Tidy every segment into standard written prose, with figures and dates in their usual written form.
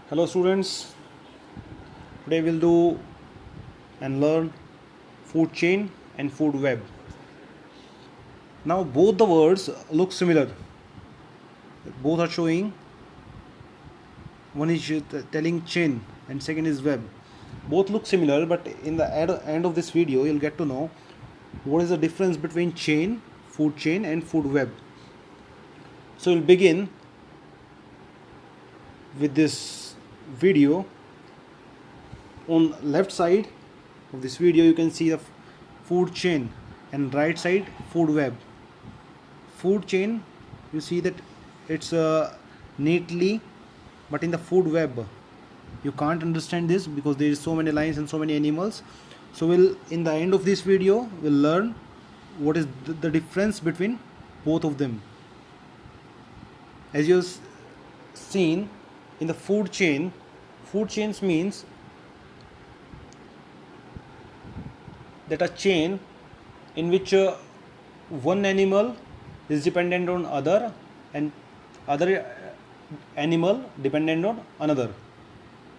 Hello students, today we'll do and learn food chain and food web. Now both the words look similar. Both are showing, one is telling chain and second is web. Both look similar, but in the end of this video you'll get to know what is the difference between chain, food chain and food web. So we'll begin with this video. On left side of this video you can see the food chain and right side food web. Food chain, you see that it's neatly, but in the food web you can't understand this because there is so many lines and so many animals. So we'll, in the end of this video, we'll learn what is the difference between both of them. As you've seen in the food chain, food chains means that a chain in which one animal is dependent on other and other animal dependent on another.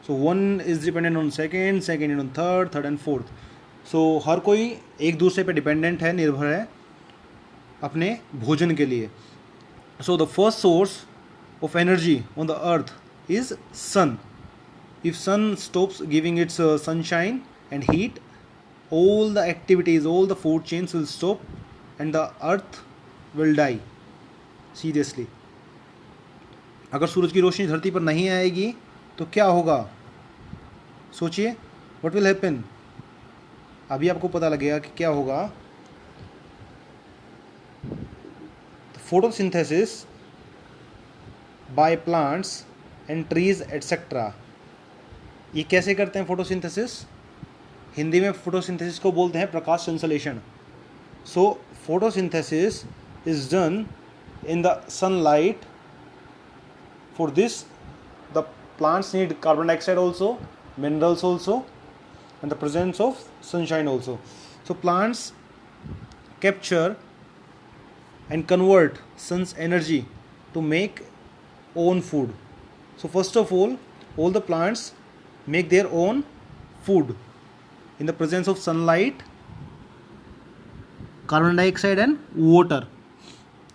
So one is dependent on second, second on third, third and fourth. So हर कोई एक दूसरे पे dependent है, निर्भर है अपने भोजन के लिए. So the first source of energy on the earth is sun. If sun stops giving its sunshine and heat, all the activities, all the food chains will stop and the earth will die. Seriously. अगर सूरज की रोशनी धरती पर नहीं आएगी तो क्या होगा? सोचिए, what will happen? अभी आपको पता लगेगा कि क्या होगा. Photosynthesis by plants and trees etc. ये कैसे करते हैं फोटोसिंथेसिस? हिंदी में फोटोसिंथेसिस को बोलते हैं प्रकाश संश्लेषण. सो photosynthesis is done in the sunlight. For this the plants need carbon dioxide also, minerals also and the presence of sunshine also. So plants capture and convert sun's energy to make own food. So first of all the plants make their own food in the presence of sunlight, carbon dioxide and water,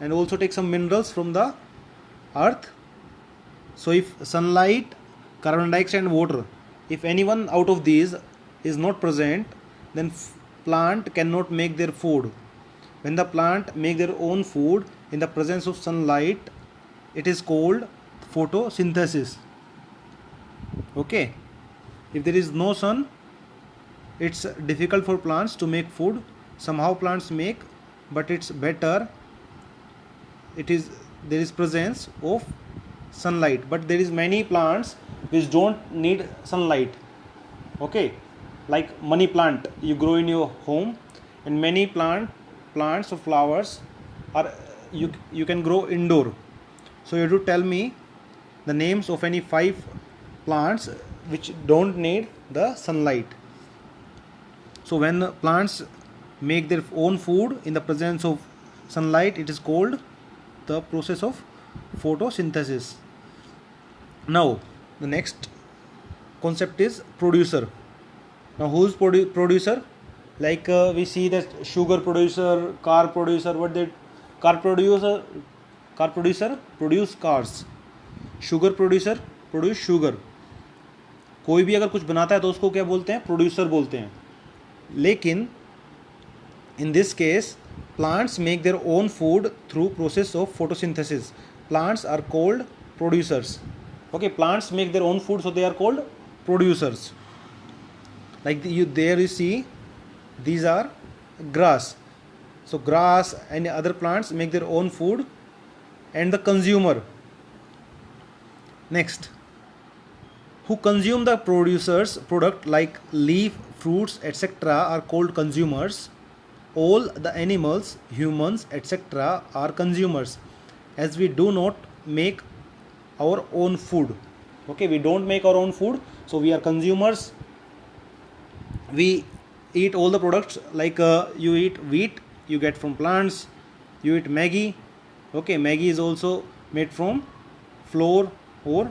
and also take some minerals from the earth. So if sunlight, carbon dioxide and water, if any one out of these is not present, then plant cannot make their food. When the plant make their own food in the presence of sunlight, it is called photosynthesis. Okay, if there is no sun, it's difficult for plants to make food. Somehow plants make, but it's better there is presence of sunlight. But there is many plants which don't need sunlight. Okay, like money plant you grow in your home, and many plants or flowers are you can grow indoor. So you have to tell me the names of any 5 plants which don't need the sunlight. So when plants make their own food in the presence of sunlight, it is called the process of photosynthesis. Now the next concept is producer. Now who's producer? Like we see that sugar producer, car producer. What did car producer produce cars. Sugar producer produce sugar. कोई भी अगर कुछ बनाता है तो उसको क्या बोलते हैं? प्रोड्यूसर बोलते हैं. लेकिन in this case plants make their own food through process of photosynthesis. Plants are called producers. Okay, plants make their own food, so they are called producers. Like there you see, these are grass. So grass and other plants make their own food, and the consumer. Next, who consume the producer's product like leaf, fruits etc. are called consumers. All the animals, humans etc. are consumers, as we do not make our own food. Okay, we don't make our own food, so we are consumers. We eat all the products, like you eat wheat, you get from plants. You eat Maggi. Okay, Maggi is also made from flour or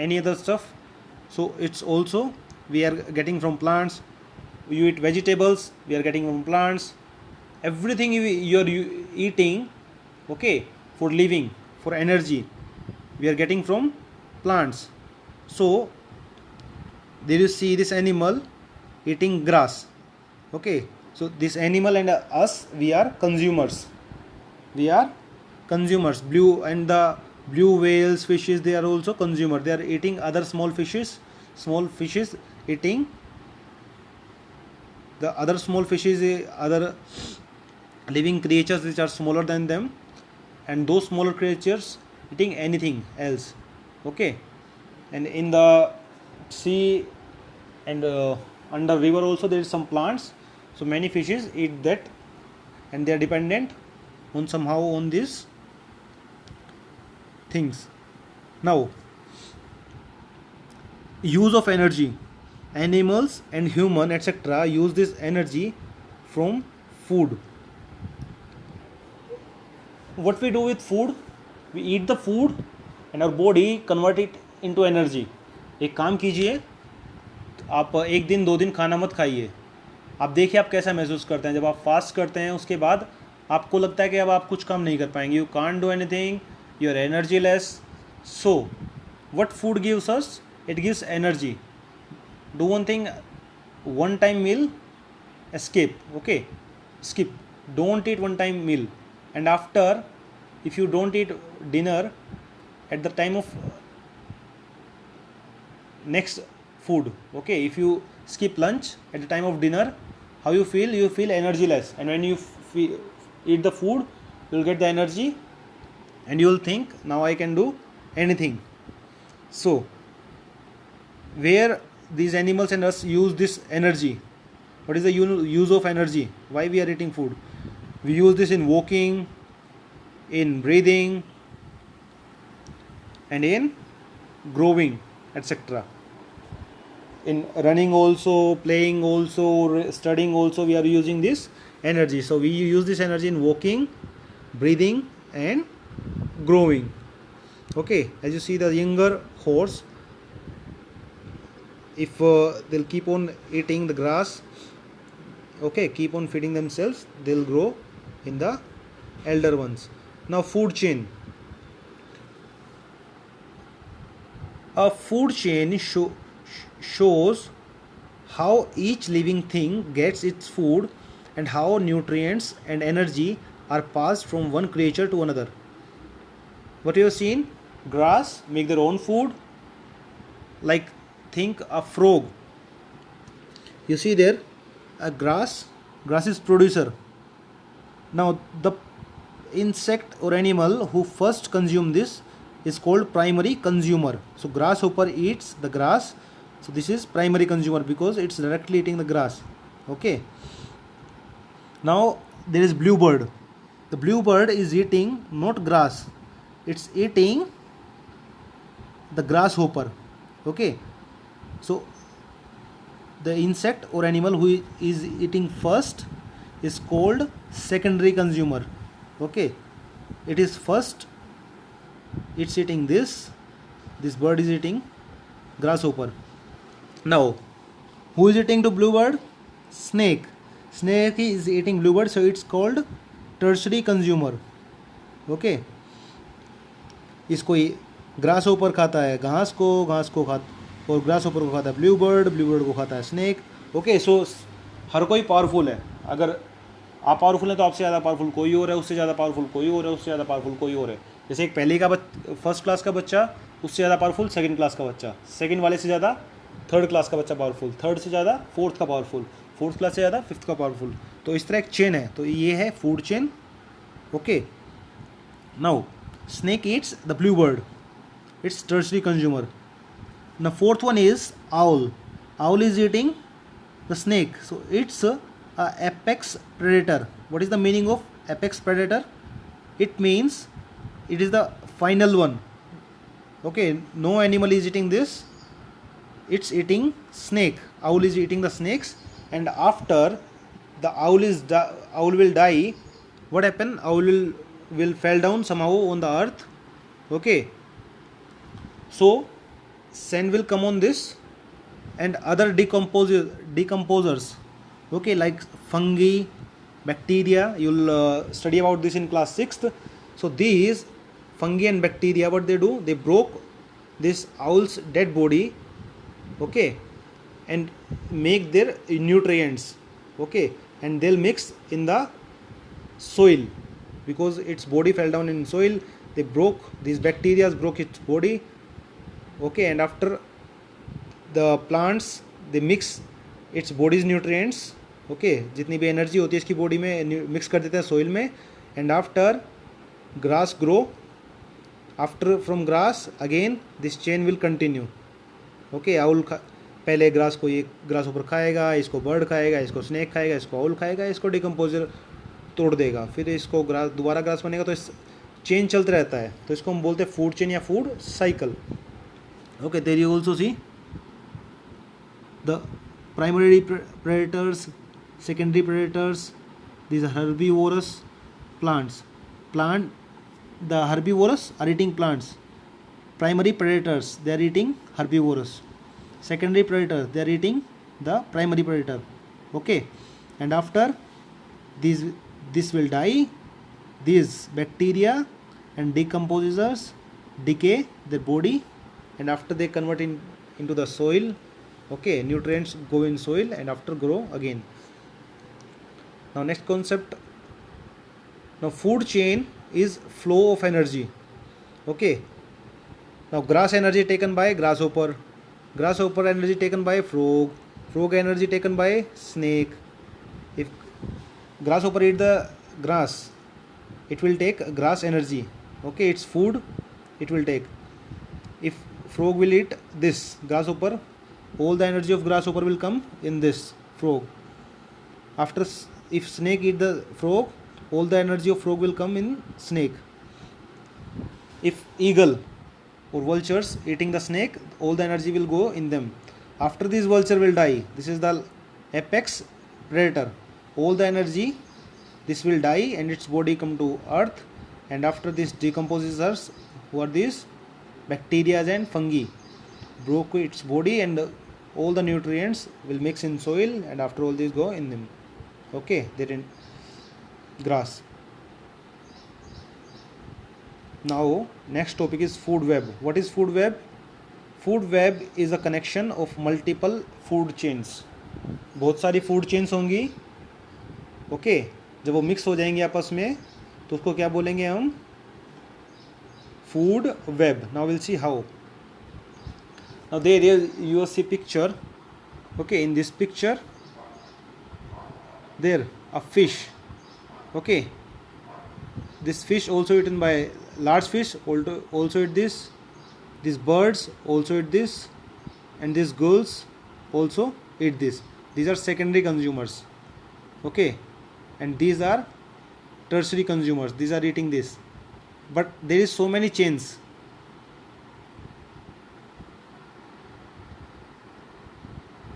any other stuff. So it's also we are getting from plants. You eat vegetables, we are getting from plants. Everything you are eating, okay, for living, for energy, we are getting from plants. So there you see this animal eating grass, okay. So this animal and us, we are consumers. We are consumers. Blue and the blue whales, fishes, they are also consumer. They are eating other small fishes. Small fishes eating the other small fishes, other living creatures which are smaller than them, and those smaller creatures eating anything else, okay. And in the sea and under river also there is some plants. So many fishes eat that, and they are dependent on somehow on these things. Now, use of energy. Animals and human etc. use this energy from food. What we do with food? We eat the food and our body convert it into energy. एक काम कीजिए, आप एक दिन 2 दिन खाना मत खाइए, आप देखिए आप कैसा महसूस करते हैं. जब आप फास्ट करते हैं उसके बाद आपको लगता है कि अब आप कुछ काम नहीं कर पाएंगे. You can't do anything, you are energy less. So what food gives us? It gives energy. Do one thing, one time meal, escape, okay, skip, don't eat one time meal. And after, if you don't eat dinner at the time of next food, okay, if you skip lunch at the time of dinner, how you feel? You feel energy less. And when you eat the food, you will get the energy and you will think, now I can do anything. So where these animals and us use this energy? What is the use of energy? Why we are eating food? We use this in walking, in breathing, and in growing, etc. In running also, playing also, studying also, we are using this energy. So we use this energy in walking, breathing, and growing. Okay, as you see the younger horse, if they'll keep on eating the grass, okay, keep on feeding themselves, they'll grow in the elder ones. Now food chain. A food chain shows how each living thing gets its food and how nutrients and energy are passed from one creature to another. What you have seen? Grass make their own food. Like think a frog. You see there, a grass is producer. Now the insect or animal who first consume this is called primary consumer. So grasshopper eats the grass, so this is primary consumer because it's directly eating the grass, okay. Now there is bluebird. The bluebird is eating not grass, it's eating the grasshopper, okay. So the insect or animal who is eating first is called secondary consumer, okay. It is first, it's eating this bird is eating grasshopper. Now who is eating to bluebird? Snake is eating bluebird, so it's called tertiary consumer, okay. इसको grasshopper खाता है घास को खाता, और grasshopper को खाता है ब्लूबर्ड को खाता है स्नेक, ओके. सो हर कोई पावरफुल है. अगर आप पावरफुल हैं तो आपसे ज़्यादा पावरफुल कोई और है, उससे ज़्यादा पावरफुल कोई और है, उससे ज़्यादा पावरफुल कोई और है. जैसे एक पहले का फर्स्ट क्लास का बच्चा, उससे ज़्यादा पावरफुल सेकंड क्लास का बच्चा, सेकंड वाले से ज़्यादा थर्ड क्लास का बच्चा पावरफुल, थर्ड से ज़्यादा फोर्थ का पावरफुल, फोर्थ क्लास से ज़्यादा फिफ्थ का पावरफुल. तो इस तरह एक चेन है. तो ये है food chain, okay. Now snake eats the bluebird, it's tertiary consumer. Now fourth one is owl is eating the snake, so it's a apex predator. What is the meaning of apex predator? It means it is the final one, okay. No animal is eating this, it's eating snake. Owl is eating the snakes, and after the owl will die, what happen? Owl will fall down somehow on the earth, okay. So sand will come on this, and other decomposers, okay, like fungi, bacteria. You'll study about this in class 6th. So these fungi and bacteria, what they do, they broke this owl's dead body, okay, and make their nutrients, okay, and they'll mix in the soil because its body fell down in soil. They broke, these bacteria broke its body, okay, and after the plants, they mix its body's nutrients, okay, जितनी भी energy होती है इसकी body में mix कर देते हैं soil में. And after grass grow, after from grass again this chain will continue, okay. Owl पहले ग्रास को ये ग्रास ऊपर खाएगा, इसको बर्ड खाएगा, इसको स्नेक खाएगा, इसको आउल खाएगा, इसको डिकम्पोजर तोड़ देगा, फिर इसको ग्रास दोबारा ग्रास बनेगा. तो इस चेन चलता रहता है, तो इसको हम बोलते हैं फूड चेन या food cycle, okay. There you also see the primary predators, secondary predators. These are herbivorous plants. The herbivorous are eating plants. Primary predators, they are eating herbivorous. Secondary predators, they are eating the primary predator, okay. And after this will die. These bacteria and decomposers decay their body, and after they convert into the soil, okay, nutrients go in soil and after grow again. Now next concept, now food chain is flow of energy, okay. Now grass energy taken by grasshopper, grasshopper energy taken by frog, frog energy taken by snake. If grasshopper eat the grass, it will take grass energy, okay, its food it will take. If frog will eat this grasshopper, all the energy of grasshopper will come in this frog. After, if snake eat the frog, all the energy of frog will come in snake. If eagle or vultures eating the snake, all the energy will go in them. After this vulture will die, this is the apex predator, all the energy, this will die and its body come to earth. And after this decomposers, who are these bacteria and fungi, broke its body and all the nutrients will mix in soil, and after all these go in them, okay, they're in grass. Now next topic is food web. What is food web? Food web is a connection of multiple food chains. बहुत सारी food chains होंगी, okay. जब वो mix हो जाएंगे आपस में तो उसको क्या बोलेंगे हम? Food web. Now we'll see how. Now there you see picture, okay. In this picture there a fish, okay. This fish also eaten by large fish, also eat this. These birds also eat this, and these girls also eat this. These are secondary consumers, okay, and these are tertiary consumers. These are eating this, but there is so many chains.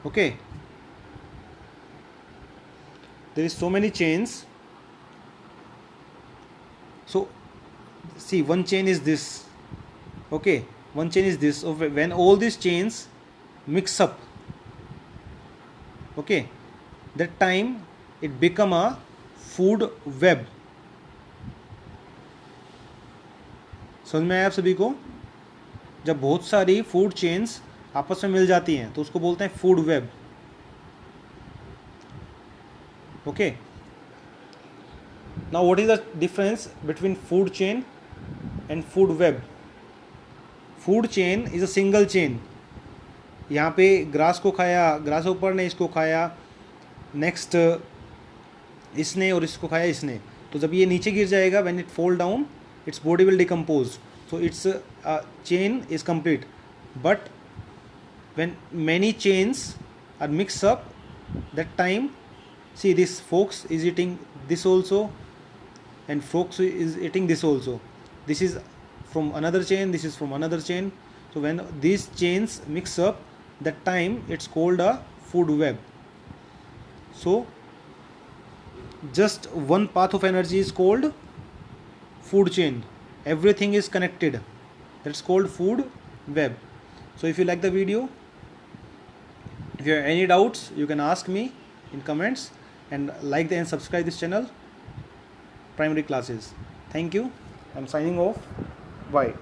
Okay, there is so many chains. So see, one chain is this, okay, one chain is this. So when all these chains mix up, okay, that time it become a food web. समझ में आया आप सभी को? जब बहुत सारी food chains आपस में मिल जाती हैं तो उसको बोलते हैं food web, okay. Now what is the difference between food chain and food web? Food chain is a single chain. यहाँ पे ग्रास को खाया, ग्रास ऊपर ने इसको खाया, नेक्स्ट इसने और इसको खाया इसने, तो जब ये नीचे गिर जाएगा, when it fall down its body will decompose, so its chain is complete. But when many chains are mixed up, that time, see, this fox is eating this also, and fox is eating this also. This is from another chain, this is from another chain. So when these chains mix up, that time it's called a food web. So just one path of energy is called food chain. Everything is connected. That's called food web. So if you like the video, if you have any doubts, you can ask me in comments, and like and subscribe this channel, Primary Classes. Thank you. I'm signing off. Bye.